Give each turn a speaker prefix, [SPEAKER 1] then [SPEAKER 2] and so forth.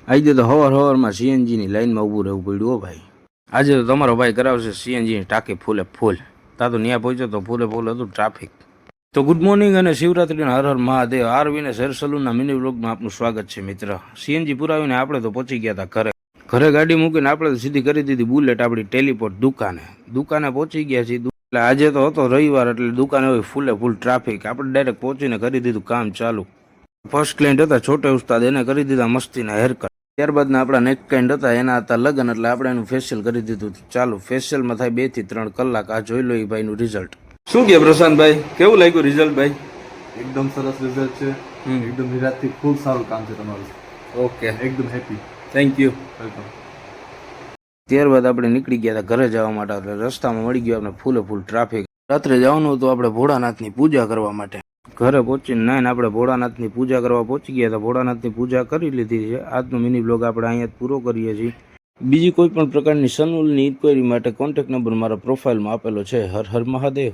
[SPEAKER 1] આજે તો હવારમાં સીએનજીની લાઈનમાં ઊભું રહેવું પડ્યું હો ભાઈ. આજે તો તમારો ભાઈ કરાવશે સીએનજીની ટાંકી ફૂલે ફૂલ. તા તો ત્યાં પહોંચ્યો તો ફૂલે ફૂલ હતું ટ્રાફિક. તો ગુડ મોર્નિંગ અને શિવરાત્રીના હર હર મહાદેવ. આરવીને શેર સલૂનના મિની વ્લોગમાં આપનું સ્વાગત છે મિત્ર. સીએનજી પુરાવીને આપણે તો પહોંચી ગયા હતા ઘરે ગાડી મૂકીને આપણે તો સીધી કરી દીધી બુલેટ આપણી ટેલિપોર્ટ દુકાને પહોંચી ગયા છીએ. એટલે આજે તો હતો રવિવાર એટલે દુકાને હોય ફૂલે ફૂલ ટ્રાફિક. આપણે ડાયરેક્ટ પહોંચીને કરી દીધું કામ ચાલુ. ફર્સ્ટ ક્લાયન્ટ હતા છોટે ઉસ્તાદ, એને કરી દીધા મસ્તીના હેરકટ. ત્યારબાદના આપણા નેક્સ્ટ ક્લાયન્ટ હતા એના હતા લગ્ન, એટલે આપણે એનું ફેશિયલ કરી દીધું ચાલુ. ફેશિયલમાં થાય 2 થી 3 કલાક. આ જોઈ લો એ ભાઈનું રિઝલ્ટ. શું કે પ્રશાંતભાઈ, કેવું લાગ્યું રિઝલ્ટ ભાઈ?
[SPEAKER 2] એકદમ સરસ રિઝલ્ટ છે. એકદમ નિરાંતથી ખૂબ સારું કામ છે તમારું.
[SPEAKER 1] ઓકે,
[SPEAKER 2] એકદમ હેપી.
[SPEAKER 1] Thank you.
[SPEAKER 2] વેલકમ.
[SPEAKER 1] ત્યારબાદ આપણે નીકળી ગયા હતા ઘરે જવા માટે. એટલે રસ્તામાં મળી ગયો આપણે ફૂલે ફૂલ ટ્રાફિક. રાત્રે જવાનું હતું આપણે ભોળાનાથની પૂજા કરવા માટે. ઘરે પહોંચીને નાઈને આપણે ભોળાનાથની પૂજા કરવા પહોંચી ગયા હતા. ભોળાનાથની પૂજા કરી લીધી છે. આજનો મિની બ્લોગ આપણે અહીંયા પૂરો કરીએ છીએ. બીજી કોઈ પણ પ્રકારની સનૂલની ઇન્ક્વાયરી માટે કોન્ટેક્ટ નંબર મારા પ્રોફાઇલમાં આપેલો છે. હર હર મહાદેવ.